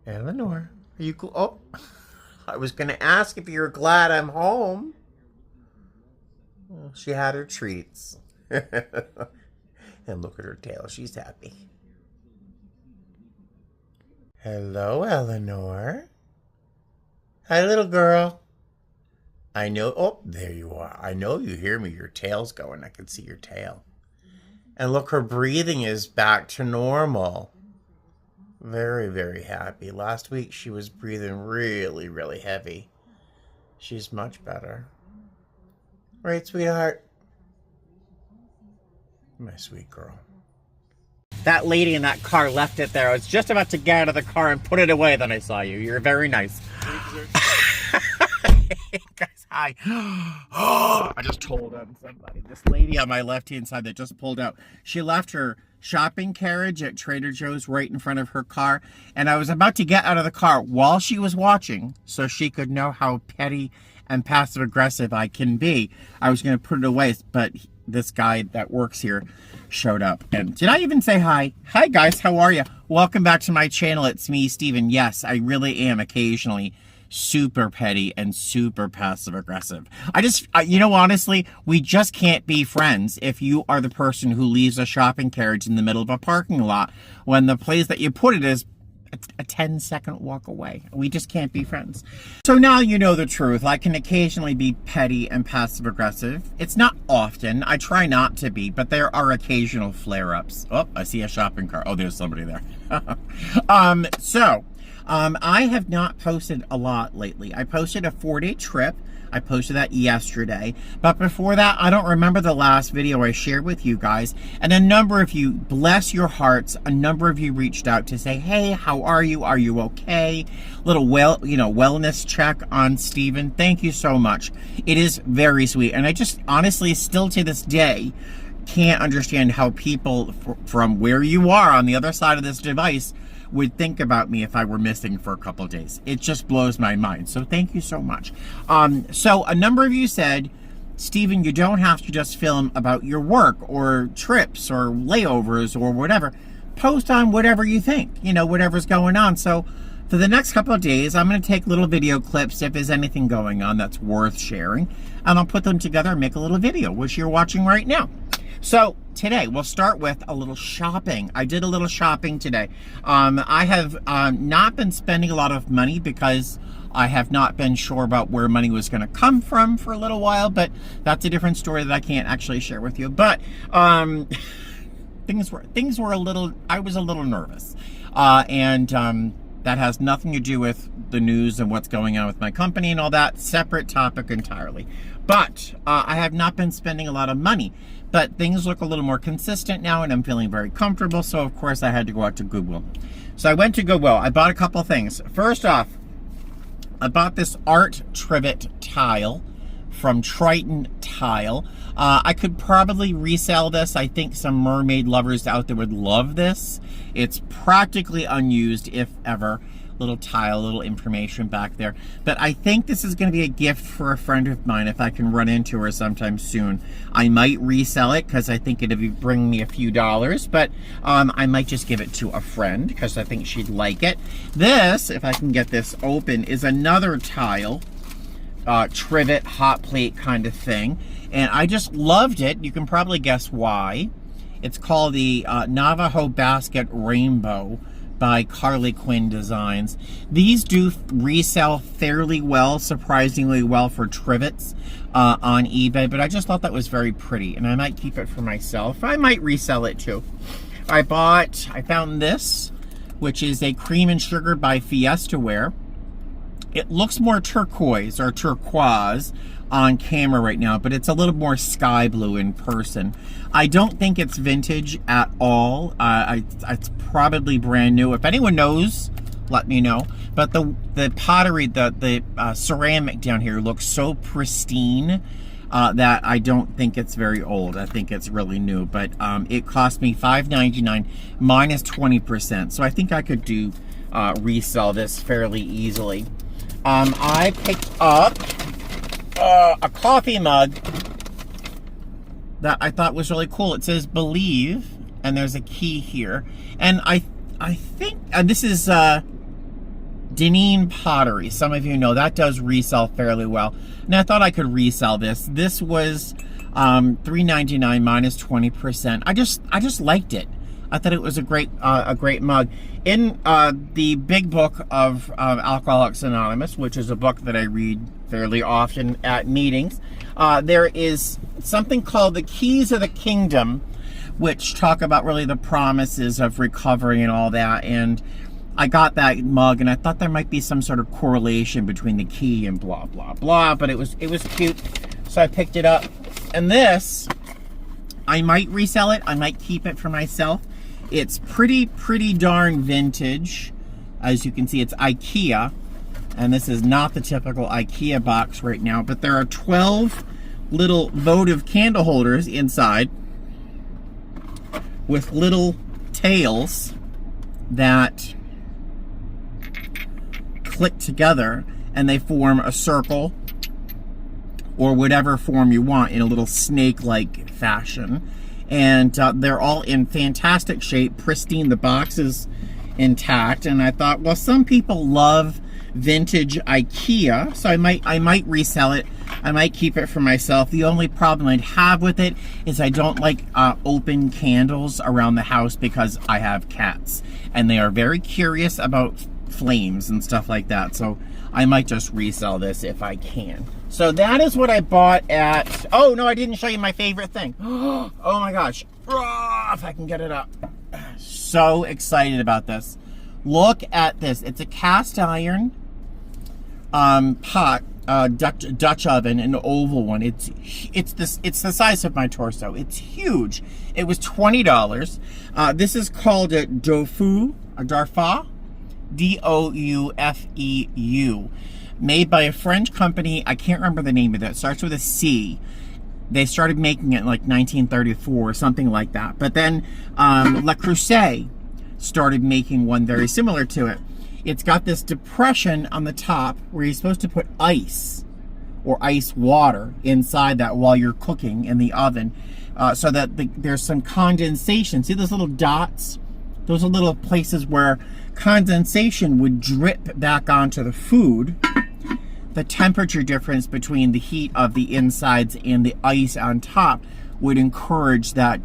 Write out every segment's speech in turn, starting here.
Eleanor, are you cool? Oh, I was going to ask if you're glad I'm home. Well, she had her treats. And look at her tail. She's happy. Hello, Eleanor. Hi, little girl. I know. Oh, there you are. I know you hear me. Your tail's going. I can see your tail. And look, her breathing is back to normal. Very, very happy. Last week she was breathing really, really heavy. She's much better. Right, sweetheart? My sweet girl. That lady in that car left it there. I was just about to get out of the car and put it away. Then I saw you. You're very nice. Hey guys, hi. Oh, I just told on somebody. This lady on my left-hand side that just pulled out. She left her shopping carriage at Trader Joe's right in front of her car. And I was about to get out of the car while she was watching so she could know how petty and passive-aggressive I can be. I was going to put it away, but this guy that works here showed up. And did I even say hi? Hi guys, how are you? Welcome back to my channel. It's me, Steven. Yes, I really am occasionally super petty and super passive-aggressive. You know, honestly, we just can't be friends if you are the person who leaves a shopping carriage in the middle of a parking lot when the place that you put it is a 10-second walk away. We just can't be friends. So now you know the truth. I can occasionally be petty and passive-aggressive. It's not often. I try not to be, but there are occasional flare-ups. Oh, I see a shopping cart. Oh, there's somebody there. I have not posted a lot lately. I posted a 4-day trip. I posted that yesterday. But before that, I don't remember the last video I shared with you guys. And a number of you, bless your hearts, a number of you reached out to say, hey, how are you? Are you okay? Little wellness check on Steven. Thank you so much. It is very sweet. And I just honestly, still to this day, can't understand how people from where you are on the other side of this device would think about me if I were missing for a couple of days. It just blows my mind. So thank you so much. So a number of you said, Steven, you don't have to just film about your work or trips or layovers or whatever. Post on whatever you think, whatever's going on. So for the next couple of days, I'm going to take little video clips if there's anything going on that's worth sharing, and I'll put them together and make a little video, which you're watching right now. So today we'll start with a little shopping. I did a little shopping today. I have not been spending a lot of money because I have not been sure about where money was going to come from for a little while, but that's a different story that I can't actually share with you. But things were a little, I was a little nervous. That has nothing to do with the news and what's going on with my company and all that. Separate topic entirely. But I have not been spending a lot of money. But things look a little more consistent now, and I'm feeling very comfortable. So, of course, I had to go out to Goodwill. So I went to Goodwill. I bought a couple things. First off, I bought this art trivet tile from Triton Tile. I could probably resell this. I think some mermaid lovers out there would love this. It's practically unused, if ever. Little tile, little information back there. But I think this is going to be a gift for a friend of mine if I can run into her sometime soon. I might resell it because I think it'll be bringing me a few dollars. But I might just give it to a friend because I think she'd like it. This, if I can get this open, is another tile. Trivet, hot plate kind of thing. And I just loved it. You can probably guess why. It's called the Navajo Basket Rainbow by Carly Quinn Designs. These do resell fairly well, surprisingly well for trivets on eBay, but I just thought that was very pretty, and I might keep it for myself. I might resell it too. I found this, which is a cream and sugar by Fiesta Wear. It looks more turquoise or turquoise on camera right now, but it's a little more sky blue in person. I don't think it's vintage at all. It's probably brand new. If anyone knows, let me know. But the pottery, the ceramic down here looks so pristine that I don't think it's very old. I think it's really new. But it cost me $5.99 minus 20%. So I think I could do resell this fairly easily. I picked up a coffee mug that I thought was really cool. It says Believe, and there's a key here. And I think this is Deneen Pottery. Some of you know that does resell fairly well. And I thought I could resell this. This was $3.99 minus 20%. I just liked it. I thought it was a great mug. In the big book of Alcoholics Anonymous, which is a book that I read fairly often at meetings, there is something called the Keys of the Kingdom, which talk about really the promises of recovery and all that. And I got that mug, and I thought there might be some sort of correlation between the key and blah blah blah. But it was cute, so I picked it up. And this, I might resell it. I might keep it for myself. It's pretty darn vintage. As you can see, it's IKEA, and this is not the typical IKEA box right now. But there are 12 little votive candle holders inside with little tails that click together, and they form a circle or whatever form you want in a little snake-like fashion. And they're all in fantastic shape, pristine. The box is intact. And I thought, well, some people love vintage IKEA, so I might resell it. I might keep it for myself. The only problem I'd have with it is I don't like open candles around the house because I have cats, and they are very curious about flames and stuff like that. So I might just resell this if I can. So that is what I bought at, oh no, I didn't show you my favorite thing. Oh my gosh, if I can get it up. So excited about this. Look at this. It's a cast iron pot, Dutch oven, an oval one. It's the size of my torso. It's huge. It was $20. This is called a Darfa, D-O-U-F-E-U, made by a French company. I can't remember the name of it. It starts with a C. They started making it in like 1934 or something like that. But then Le Creuset started making one very similar to it. It's got this depression on the top where you're supposed to put ice or ice water inside that while you're cooking in the oven, so that there's some condensation. See those little dots? Those are little places where condensation would drip back onto the food. The temperature difference between the heat of the insides and the ice on top would encourage that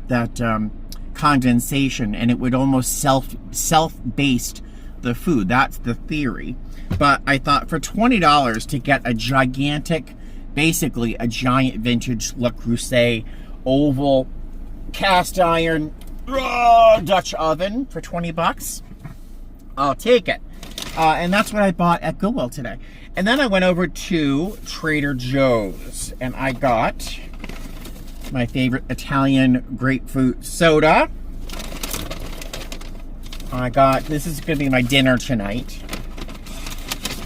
condensation, and it would almost self-baste the food. That's the theory. But I thought for $20 to get a gigantic, basically a giant vintage Le Creuset oval cast iron Dutch oven for 20 bucks, I'll take it. And that's what I bought at Goodwill today. And then I went over to Trader Joe's, and I got my favorite Italian grapefruit soda. This is going to be my dinner tonight.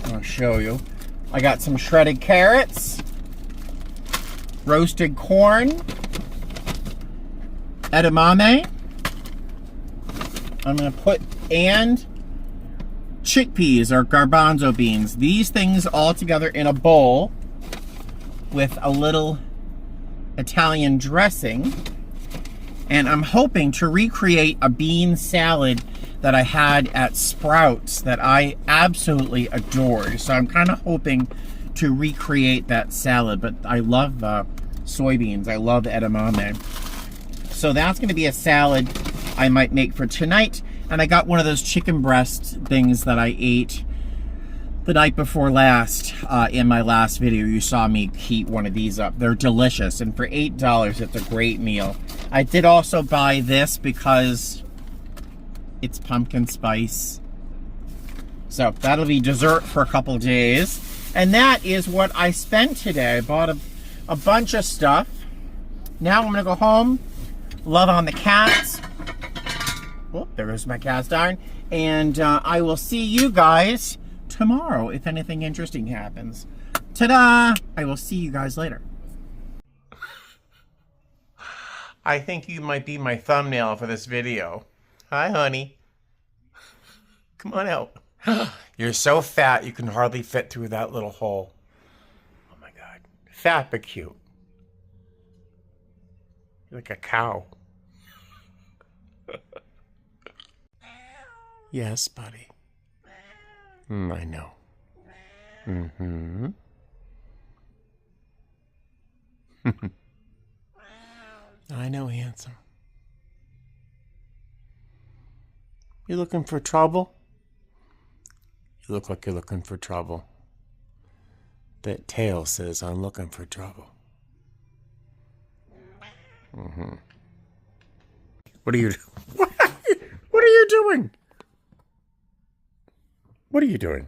I'll show you. I got some shredded carrots, roasted corn, edamame. I'm going to put, and chickpeas or garbanzo beans. These things all together in a bowl with a little Italian dressing. And I'm hoping to recreate a bean salad that I had at Sprouts that I absolutely adored. So I'm kind of hoping to recreate that salad. But I love soybeans. I love edamame. So that's going to be a salad I might make for tonight. And I got one of those chicken breast things that I ate the night before last. In my last video, you saw me heat one of these up. They're delicious, and for $8, it's a great meal. I did also buy this because it's pumpkin spice. So that'll be dessert for a couple days. And that is what I spent today. I bought a bunch of stuff. Now I'm gonna go home, love on the cats. Oh, there goes my cast iron. And I will see you guys tomorrow if anything interesting happens. Ta-da! I will see you guys later. I think you might be my thumbnail for this video. Hi, honey. Come on out. You're so fat you can hardly fit through that little hole. Oh my God. Fat but cute. You're like a cow. Yes, buddy. I know. Mm-hmm. I know, handsome. You looking for trouble? You look like you're looking for trouble. That tail says I'm looking for trouble. Mm-hmm. What are you doing? What are you doing? What are you doing?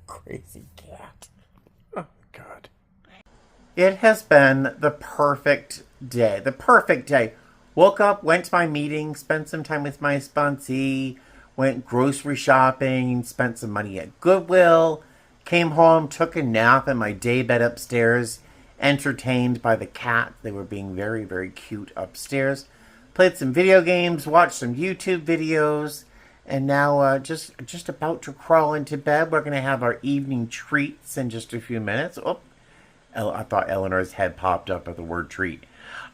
Crazy cat. Oh, God. It has been the perfect day. The perfect day. Woke up, went to my meeting, spent some time with my sponsee, went grocery shopping, spent some money at Goodwill, came home, took a nap in my day bed upstairs, entertained by the cat. They were being very, very cute upstairs. Played some video games, watched some YouTube videos, and now just about to crawl into bed. We're going to have our evening treats in just a few minutes. Oh, I thought Eleanor's head popped up at the word treat.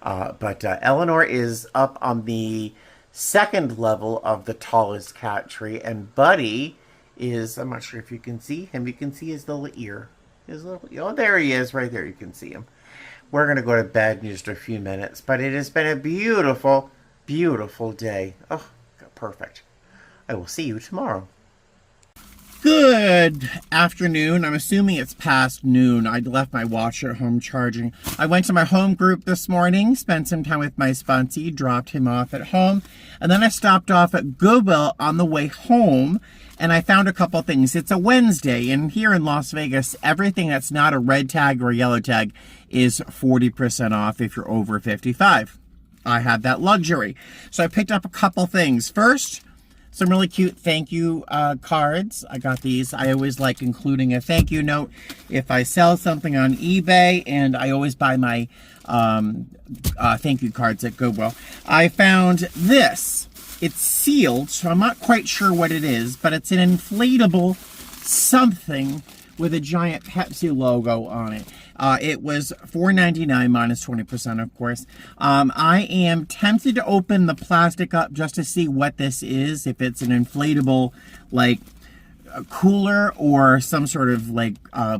But Eleanor is up on the second level of the tallest cat tree, and Buddy is, I'm not sure if you can see him. You can see his little ear. Oh, there he is, right there. You can see him. We're going to go to bed in just a few minutes, but it has been a beautiful, beautiful day. Oh, perfect. I will see you tomorrow. Good afternoon. I'm assuming it's past noon. I left my watch at home charging. I went to my home group this morning, spent some time with my sponsee, dropped him off at home, and then I stopped off at Goodwill on the way home, and I found a couple things. It's a Wednesday, and here in Las Vegas, everything that's not a red tag or a yellow tag is 40% off if you're over 55. I have that luxury. So I picked up a couple things. First, some really cute thank you cards. I got these. I always like including a thank you note if I sell something on eBay, and I always buy my thank you cards at Goodwill. I found this. It's sealed, so I'm not quite sure what it is, but it's an inflatable something with a giant Pepsi logo on it. It was $4.99 minus 20%, of course. I am tempted to open the plastic up just to see what this is, if it's an inflatable, like, cooler or some sort of, like,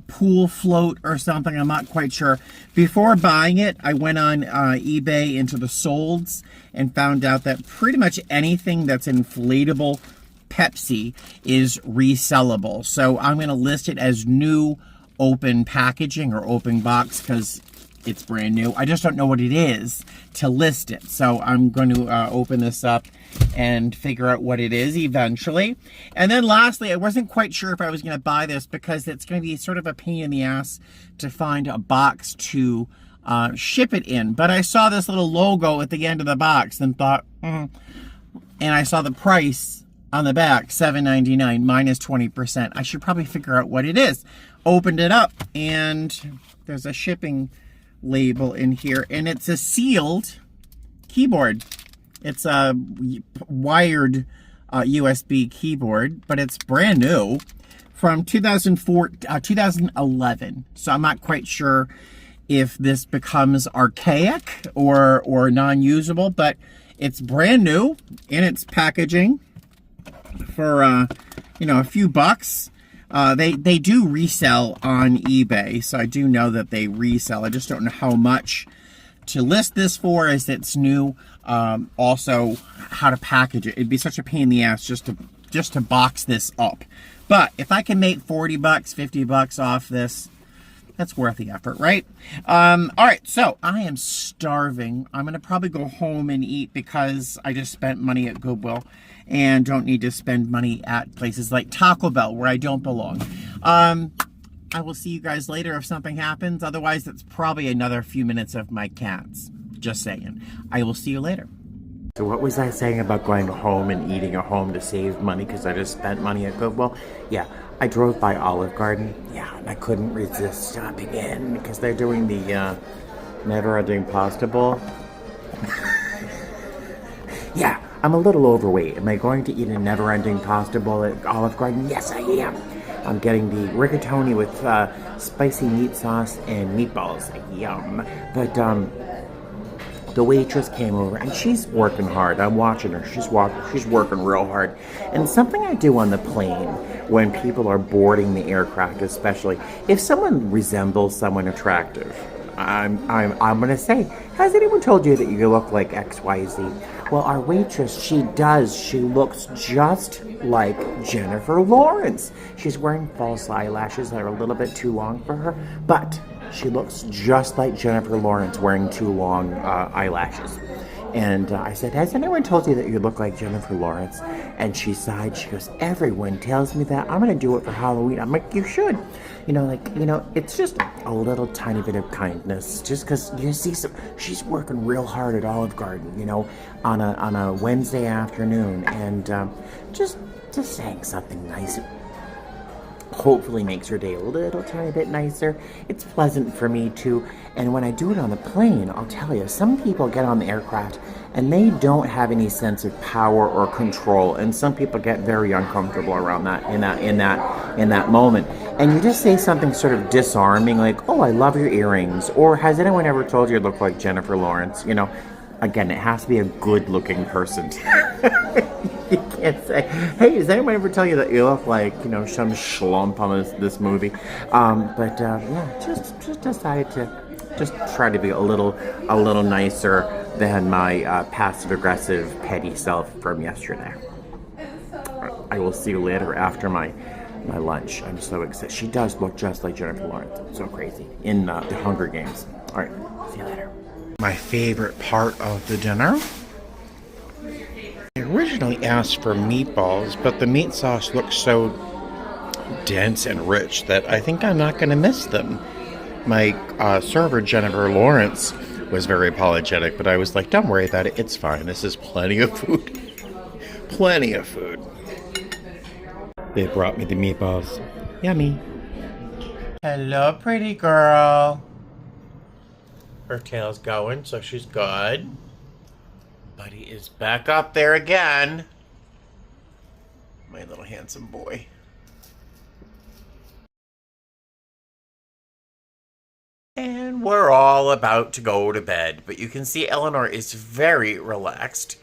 pool float or something. I'm not quite sure. Before buying it, I went on eBay into the solds and found out that pretty much anything that's inflatable Pepsi is resellable. So I'm going to list it as new open packaging or open box because it's brand new. I just don't know what it is to list it. So I'm going to open this up and figure out what it is eventually. And then lastly, I wasn't quite sure if I was going to buy this because it's going to be sort of a pain in the ass to find a box to ship it in. But I saw this little logo at the end of the box and thought, and I saw the price on the back, $7.99 minus 20%. I should probably figure out what it is. Opened it up, and there's a shipping label in here, and it's a sealed keyboard. It's a wired USB keyboard, but it's brand new from 2011. So I'm not quite sure if this becomes archaic or non-usable, but it's brand new in its packaging for a few bucks. They do resell on eBay, so I do know that they resell. I just don't know how much to list this for as it's new. Also, how to package it. It'd be such a pain in the ass just to box this up. But if I can make 40 bucks, 50 bucks off this, that's worth the effort, right? All right, so I am starving. I'm going to probably go home and eat because I just spent money at Goodwill and don't need to spend money at places like Taco Bell where I don't belong. I will see you guys later if something happens. Otherwise, it's probably another few minutes of my cats. Just saying. I will see you later. So what was I saying about going home and eating at home to save money because I just spent money at Goodwill? Yeah, I drove by Olive Garden. Yeah, and I couldn't resist stopping in because they're doing the never-ending pasta bowl. Yeah, I'm a little overweight. Am I going to eat a never-ending pasta bowl at Olive Garden? Yes, I am. I'm getting the rigatoni with spicy meat sauce and meatballs. Yum. But the waitress came over, and she's working hard. I'm watching her. She's working real hard. And something I do on the plane when people are boarding the aircraft, especially if someone resembles someone attractive, I'm gonna say, has anyone told you that you look like XYZ? Well, our waitress, she does. She looks just like Jennifer Lawrence. She's wearing false eyelashes that are a little bit too long for her, but she looks just like Jennifer Lawrence wearing too long eyelashes. And I said, has anyone told you that you look like Jennifer Lawrence? And she sighed. She goes, everyone tells me that. I'm going to do it for Halloween. I'm like, you should. It's just a little tiny bit of kindness. Just because you see she's working real hard at Olive Garden, on a Wednesday afternoon. And just saying something nice hopefully makes her day a little tiny bit nicer. It's pleasant for me too. And when I do it on the plane, I'll tell you, some people get on the aircraft and they don't have any sense of power or control, and some people get very uncomfortable around that in that moment. And you just say something sort of disarming, like, "Oh, I love your earrings," or "Has anyone ever told you look like Jennifer Lawrence?" Again, it has to be a good-looking person. You can't say, "Hey, does anyone ever tell you that you look like, some schlump on this movie?" Just decided to just try to be a little nicer than my passive-aggressive, petty self from yesterday. I will see you later after my lunch. I'm so excited. She does look just like Jennifer Lawrence. It's so crazy. In the Hunger Games. All right, see you later. My favorite part of the dinner. I originally asked for meatballs, but the meat sauce looks so dense and rich that I think I'm not going to miss them. My server, Jennifer Lawrence, was very apologetic, but I was like, don't worry about it. It's fine. This is plenty of food. Plenty of food. They brought me the meatballs. Yummy. Hello, pretty girl. Her tail's going, so she's good. Buddy is back up there again. My little handsome boy. And we're all about to go to bed, but you can see Eleanor is very relaxed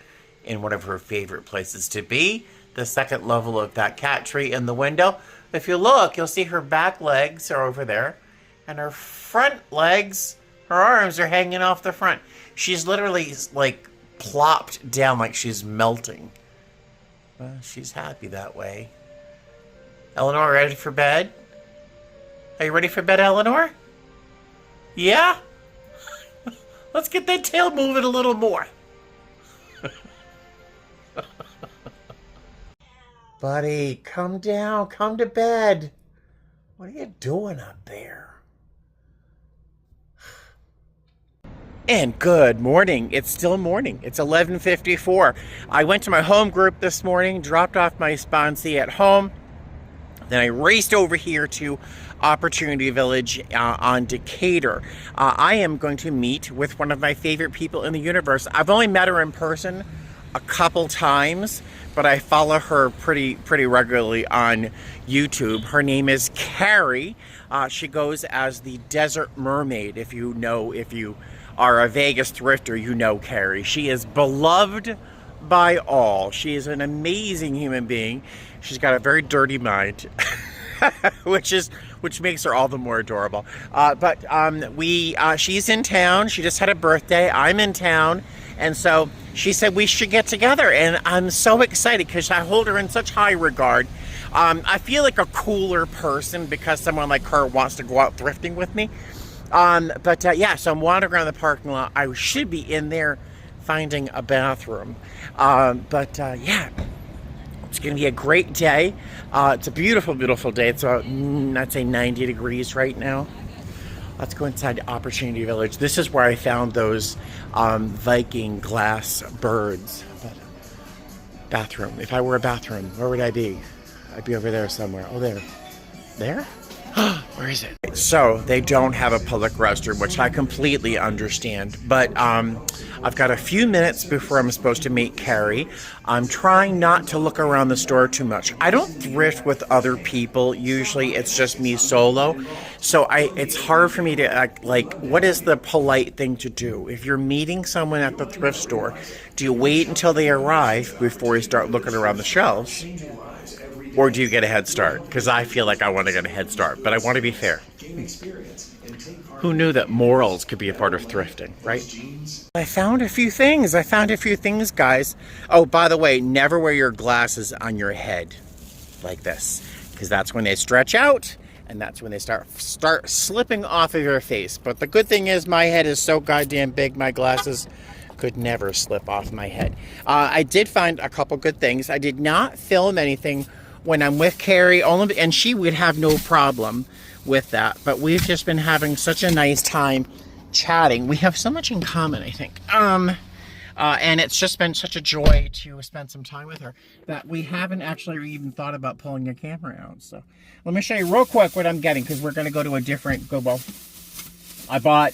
in one of her favorite places to be, the second level of that cat tree in the window. If you look, you'll see her back legs are over there, and her front legs, her arms are hanging off the front. She's literally like plopped down like she's melting. Well, she's happy that way. Eleanor, ready for bed? Are you ready for bed, Eleanor? Yeah? Let's get that tail moving a little more. Buddy, come down. Come to bed. What are you doing up there? And good morning. It's still morning. It's 11:54. I went to my home group this morning, dropped off my sponsee at home. Then I raced over here to Opportunity Village on Decatur. I am going to meet with one of my favorite people in the universe. I've only met her in person a couple times, but I follow her pretty regularly on YouTube. Her name is Carrie. She goes as the Desert Mermaid. If you are a Vegas thrifter, you know Carrie. She is beloved by all. She is an amazing human being. She's got a very dirty mind, which makes her all the more adorable. She's in town. She just had a birthday. I'm in town, and so she said we should get together, and I'm so excited because I hold her in such high regard. I feel like a cooler person because someone like her wants to go out thrifting with me. So I'm wandering around the parking lot. I should be in there finding a bathroom. It's going to be a great day. It's a beautiful, beautiful day. It's about, I'd say 90 degrees right now. Let's go inside Opportunity Village. This is where I found those Viking glass birds. But bathroom. If I were a bathroom, where would I be? I'd be over there somewhere. Oh, there. There? Where is it? So they don't have a public restroom, which I completely understand. But I've got a few minutes before I'm supposed to meet Carrie. I'm trying not to look around the store too much. I don't thrift with other people. Usually it's just me solo. So it's hard for me to, like, what is the polite thing to do? If you're meeting someone at the thrift store, do you wait until they arrive before you start looking around the shelves? Or do you get a head start? Because I feel like I want to get a head start, but I want to be fair. Who knew that morals could be a part of thrifting, right? I found a few things, guys. Oh, by the way, never wear your glasses on your head like this, because that's when they stretch out, and that's when they start slipping off of your face. But the good thing is my head is so goddamn big, my glasses could never slip off my head. I did find a couple good things. I did not film anything when I'm with Carrie, and she would have no problem with that. But we've just been having such a nice time chatting. We have so much in common, I think. And it's just been such a joy to spend some time with her that we haven't actually even thought about pulling a camera out. So let me show you real quick what I'm getting, because we're going to go to a different Goodwill. I bought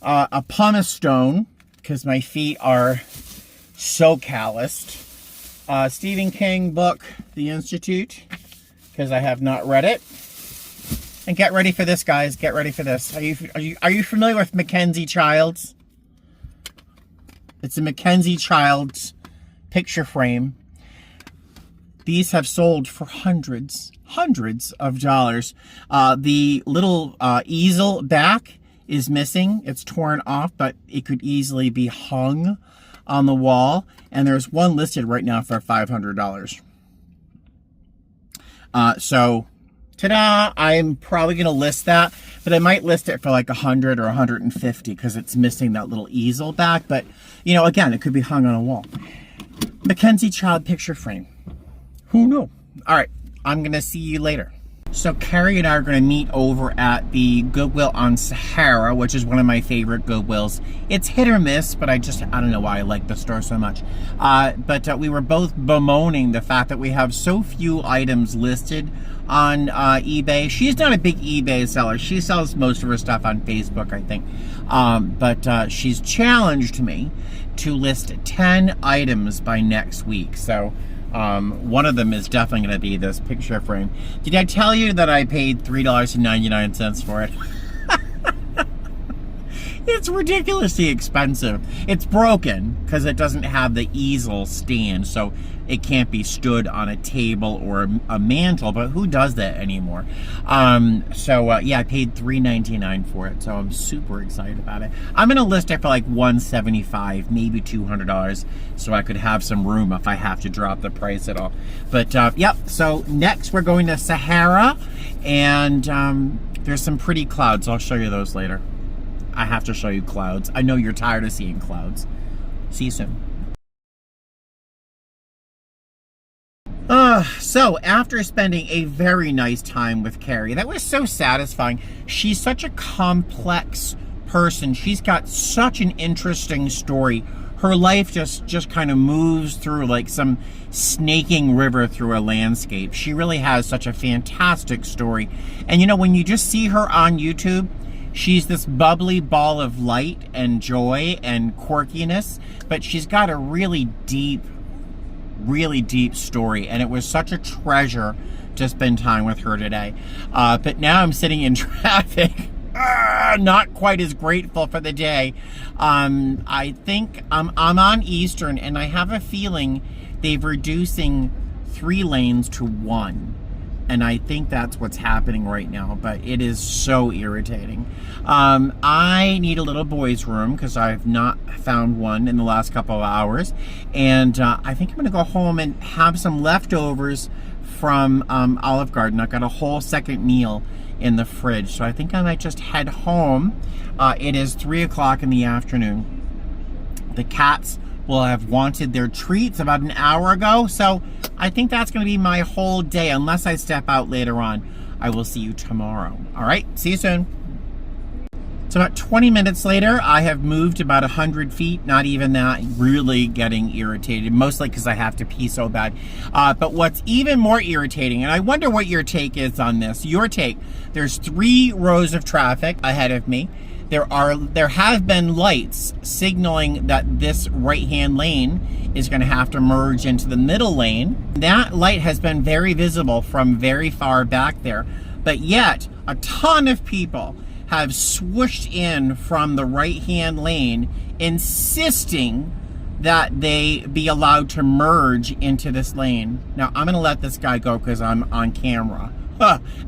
a pumice stone because my feet are so calloused. Stephen King book, The Institute, because I have not read it. And get ready for this, guys. Get ready for this. Are you familiar with Mackenzie Childs? It's a Mackenzie Childs picture frame. These have sold for hundreds of dollars. The little easel back is missing. It's torn off, but it could easily be hung on the wall. And there's one listed right now for $500. So, ta-da! I'm probably going to list that, but I might list it for like 100 or 150 because it's missing that little easel back. But, you know, again, it could be hung on a wall. Mackenzie Child picture frame. Who knew? All right, I'm going to see you later. So Carrie and I are going to meet over at the Goodwill on Sahara, which is one of my favorite Goodwills. It's hit or miss, but I don't know why I like the store so much. But we were both bemoaning the fact that we have so few items listed on eBay. She's not a big eBay seller. She sells most of her stuff on Facebook, I think. But she's challenged me to list 10 items by next week. So one of them is definitely going to be this picture frame. Did I tell you that I paid $3.99 for it? It's ridiculously expensive. It's broken because it doesn't have the easel stand, so it can't be stood on a table or a mantle, but who does that anymore? Yeah, I paid $3.99 for it, so I'm super excited about it. I'm going to list it for like $175, maybe $200, so I could have some room if I have to drop the price at all. But, yep, so next we're going to Sahara, and there's some pretty clouds. I'll show you those later. I have to show you clouds. I know you're tired of seeing clouds. See you soon. So after spending a very nice time with Carrie, that was so satisfying. She's such a complex person. She's got such an interesting story. Her life just kind of moves through like some snaking river through a landscape. She really has such a fantastic story. And you know, when you just see her on YouTube, she's this bubbly ball of light and joy and quirkiness, but she's got a really deep story, and it was such a treasure to spend time with her today. But now I'm sitting in traffic, not quite as grateful for the day. I think I'm on Eastern, and I have a feeling they're reducing 3 lanes to 1. And I think that's what's happening right now, but it is so irritating. I need a little boy's room because I've not found one in the last couple of hours. And I think I'm going to go home and have some leftovers from Olive Garden. I've got a whole second meal in the fridge. So I think I might just head home. It is 3 o'clock in the afternoon. The cats will have wanted their treats about an hour ago. So I think that's going to be my whole day, unless I step out later on. I will see you tomorrow. All right, see you soon. So about 20 minutes later, I have moved about 100 feet, not even that, really getting irritated, mostly because I have to pee so bad. But what's even more irritating, and I wonder what your take is on this, your take, there's 3 rows of traffic ahead of me. There have been lights signaling that this right-hand lane is going to have to merge into the middle lane. That light has been very visible from very far back there, but yet a ton of people have swooshed in from the right-hand lane, insisting that they be allowed to merge into this lane. Now, I'm gonna let this guy go because I'm on camera.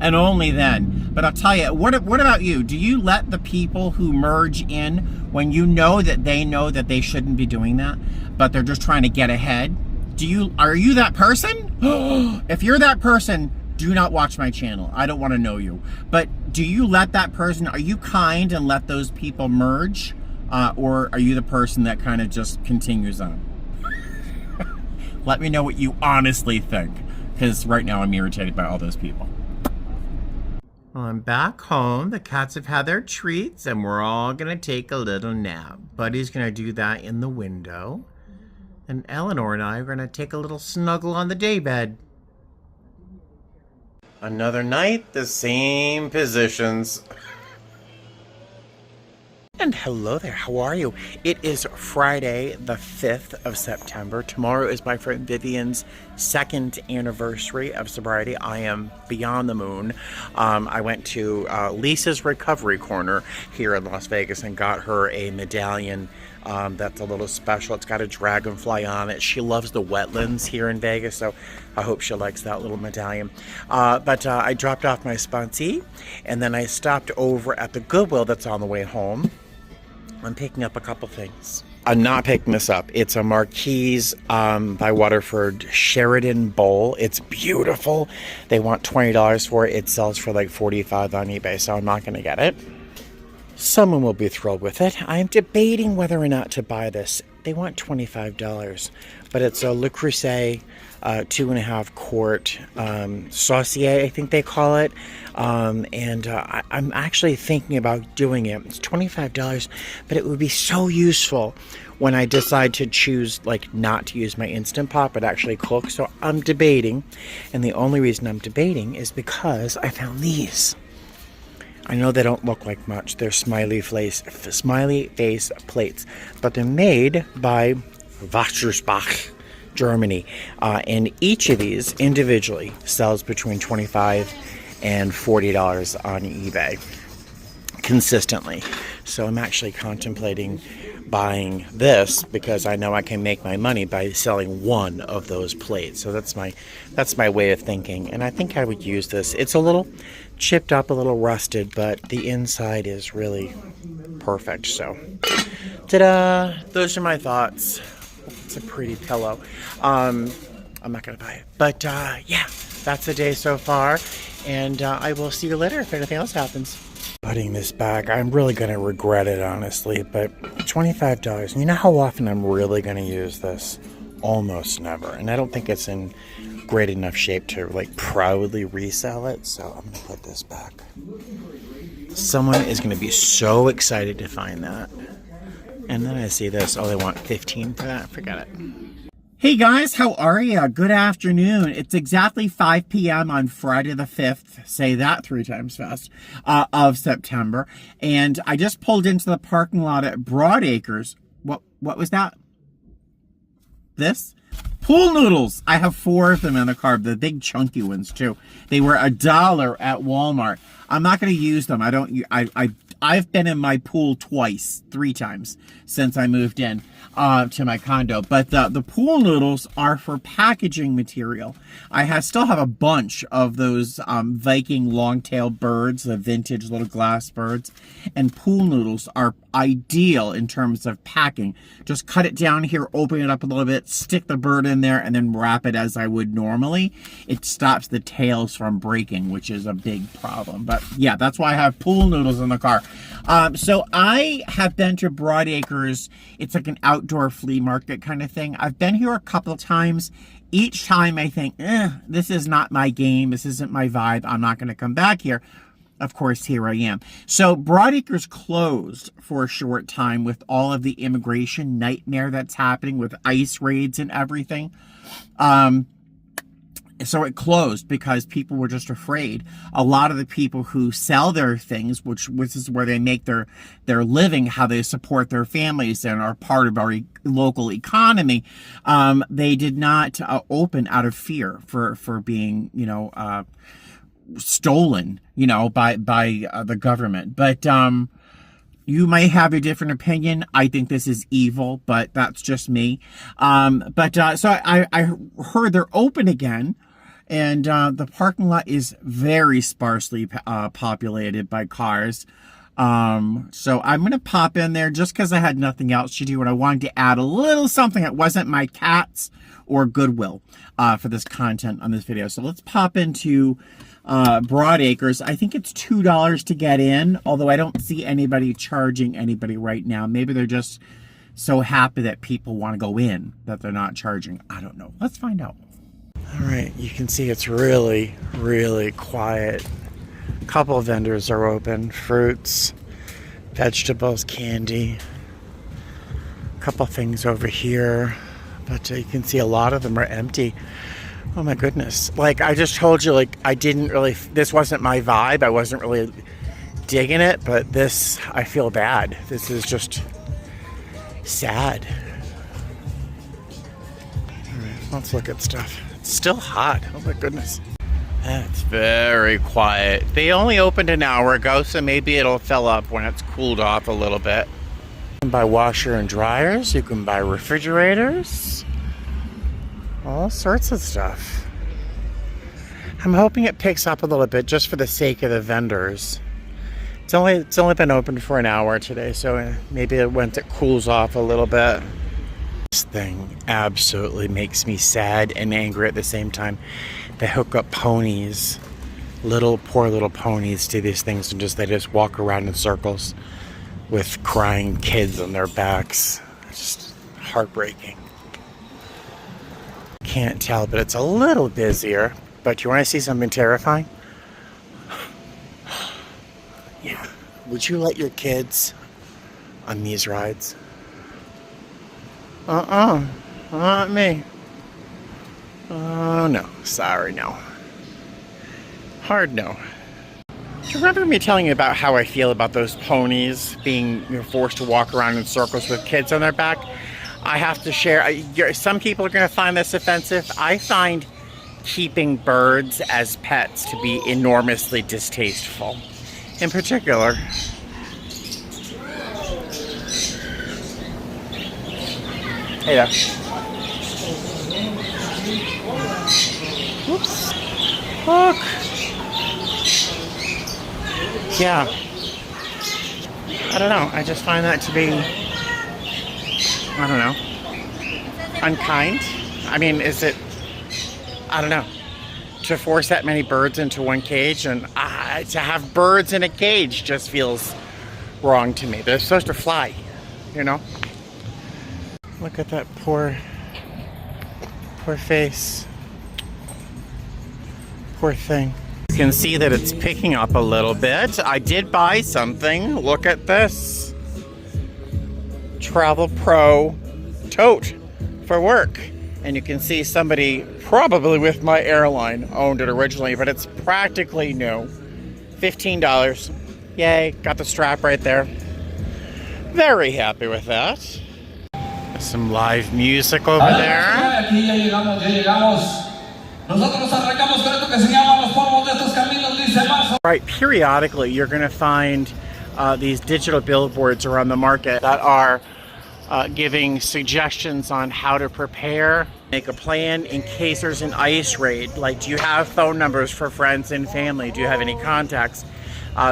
And only then. But I'll tell you, what about you? Do you let the people who merge in when you know that they shouldn't be doing that, but they're just trying to get ahead? Are you that person? If you're that person, do not watch my channel. I don't want to know you. But do you let that person, are you kind and let those people merge? Or are you the person that kind of just continues on? Let me know what you honestly think, because right now I'm irritated by all those people. Well, I'm back home. The cats have had their treats, and we're all gonna take a little nap. Buddy's gonna do that in the window. And Eleanor and I are gonna take a little snuggle on the daybed. Another night, the same positions. And hello there, how are you? It is Friday, the 5th of September. Tomorrow is my friend Vivian's 2nd anniversary of sobriety. I am beyond the moon. I went to Lisa's Recovery Corner here in Las Vegas and got her a medallion that's a little special. It's got a dragonfly on it. She loves the wetlands here in Vegas, so I hope she likes that little medallion. But I dropped off my sponsee, and then I stopped over at the Goodwill that's on the way home. I'm picking up a couple things. I'm not picking this up. It's a Marquise by Waterford Sheridan bowl. It's beautiful. They want $20 for it. It sells for like $45 on eBay, so I'm not going to get it. Someone will be thrilled with it. I'm debating whether or not to buy this. They want $25, but it's a Le Creuset 2.5 quart saucier, I think they call it. I'm actually thinking about doing it. It's $25, but it would be so useful when I decide to choose, like, not to use my Instant Pot, but actually cook. So I'm debating, and the only reason I'm debating is because I found these. I know they don't look like much. They're smiley face plates, but they're made by Wassersbach, Germany, and each of these individually sells between $25 and $40 on eBay consistently. So I'm actually contemplating buying this because I know I can make my money by selling one of those plates. So that's my way of thinking, and I think I would use this. It's a little chipped up, a little rusted, but the inside is really perfect. So ta-da! Those are my thoughts. It's a pretty pillow. I'm not gonna buy it, but yeah, that's the day so far, and I will see you later if anything else happens. Putting this back, I'm really gonna regret it, honestly, but $25. You know how often I'm really gonna use this? Almost never, and I don't think it's in great enough shape to like proudly resell it, so I'm gonna put this back. Someone is gonna be so excited to find that. And then I see this, oh, they want $15 for that? Forget it. Hey guys, how are ya? Good afternoon. It's exactly 5 p.m. on Friday the 5th, say that 3 times fast, of September. And I just pulled into the parking lot at Broadacres. What was that? This? Pool noodles. I have 4 of them in the car, the big chunky ones too. They were $1 at Walmart. I'm not going to use them. I've been in my pool 3 times since I moved in to my condo. But the pool noodles are for packaging material. I still have a bunch of those Viking long-tailed birds, the vintage little glass birds. And pool noodles are ideal in terms of packing. Just cut it down here, open it up a little bit, stick the bird in there, and then wrap it as I would normally. It stops the tails from breaking, which is a big problem. But yeah, that's why I have pool noodles in the car. So I have been to Broadacres. It's like an outdoor flea market kind of thing. I've been here a couple of times. Each time I think, this is not my game. This isn't my vibe. I'm not going to come back here. of course, here I am. So Broadacres closed for a short time with all of the immigration nightmare that's happening with ICE raids and everything. So it closed because people were just afraid. A lot of the people who sell their things, which is where they make their living, how they support their families and are part of our local economy, they did not open out of fear for being, stolen, by the government. But you may have a different opinion. I think this is evil, but that's just me. So I heard they're open again. And the parking lot is very sparsely populated by cars. So I'm going to pop in there just because I had nothing else to do. And I wanted to add a little something that wasn't my cats or Goodwill for this content on this video. So let's pop into Broadacres. I think it's $2 to get in, although I don't see anybody charging anybody right now. Maybe they're just so happy that people want to go in that they're not charging. I don't know. Let's find out. All right, you can see it's really, really quiet. A couple of vendors are open. Fruits, vegetables, candy. A couple things over here. But you can see a lot of them are empty. Oh my goodness. Like I just told you, this wasn't my vibe. I wasn't really digging it, but this, I feel bad. This is just sad. All right, let's look at stuff. Still hot. Oh my goodness. It's very quiet. They only opened an hour ago, so maybe it'll fill up when it's cooled off a little bit. You can buy washer and dryers. You can buy refrigerators. All sorts of stuff. I'm hoping it picks up a little bit just for the sake of the vendors. It's only been open for an hour today, so maybe once it cools off a little bit. This thing absolutely makes me sad and angry at the same time. They hook up ponies, poor little ponies, to these things, and they just walk around in circles with crying kids on their backs. It's just heartbreaking. Can't tell, but it's a little busier. But you want to see something terrifying? Yeah. Would you let your kids on these rides? Not me. Oh, no. Sorry, no. Hard no. Do you remember me telling you about how I feel about those ponies being forced to walk around in circles with kids on their back? I have to share. Some people are going to find this offensive. I find keeping birds as pets to be enormously distasteful. In particular, hey there. Whoops. Look. Yeah. I don't know. I just find that to be, I don't know, unkind. I mean, is it, I don't know, to force that many birds into one cage, and to have birds in a cage just feels wrong to me. They're supposed to fly, Look at that poor face. Poor thing. You can see that it's picking up a little bit. I did buy something. Look at this. Travel Pro tote for work. And you can see somebody, probably with my airline, owned it originally, but it's practically new. $15. Yay, got the strap right there. Very happy with that. Some live music over there. Right, periodically you're going to find these digital billboards around the market that are giving suggestions on how to prepare, make a plan in case there's an ICE raid. Like, do you have phone numbers for friends and family? Do you have any contacts?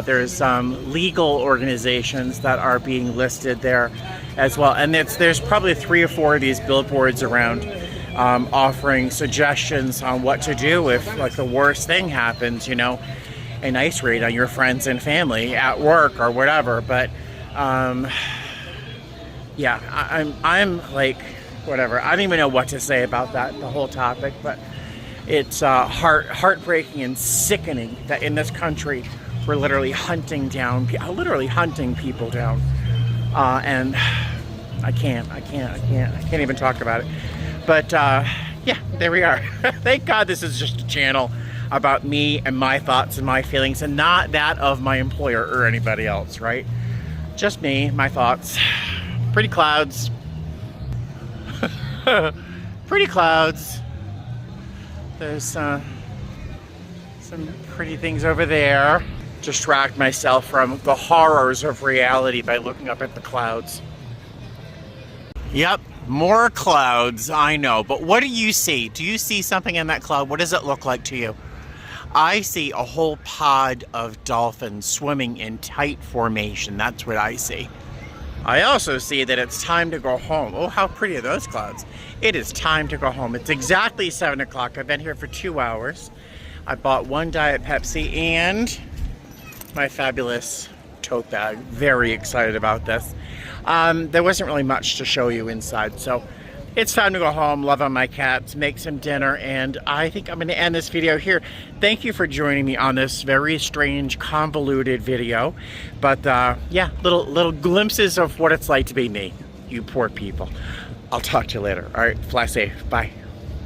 There's legal organizations that are being listed there as well. And there's probably 3 or 4 of these billboards around offering suggestions on what to do if, like, the worst thing happens, an ICE raid on your friends and family at work or whatever. But yeah, I'm like, whatever. I don't even know what to say about that, the whole topic, but it's heartbreaking and sickening that in this country We're literally hunting down, literally hunting people down. And I can't even talk about it. But yeah, there we are. Thank God this is just a channel about me and my thoughts and my feelings, and not that of my employer or anybody else, right? Just me, my thoughts. Pretty clouds. Pretty clouds. There's some pretty things over there. Distract myself from the horrors of reality by looking up at the clouds. Yep, more clouds, I know. But what do you see? Do you see something in that cloud? What does it look like to you? I see a whole pod of dolphins swimming in tight formation. That's what I see. I also see that it's time to go home. Oh, how pretty are those clouds. It is time to go home. It's exactly 7 o'clock. I've been here for 2 hours. I bought 1 Diet Pepsi and my fabulous tote bag. Very excited about this. There wasn't really much to show you inside, so it's time to go home, love on my cats, make some dinner, and I think I'm going to end this video here. Thank you for joining me on this very strange, convoluted video. But yeah, little glimpses of what it's like to be me, you poor people. I'll talk to you later. All right, fly safe. Bye.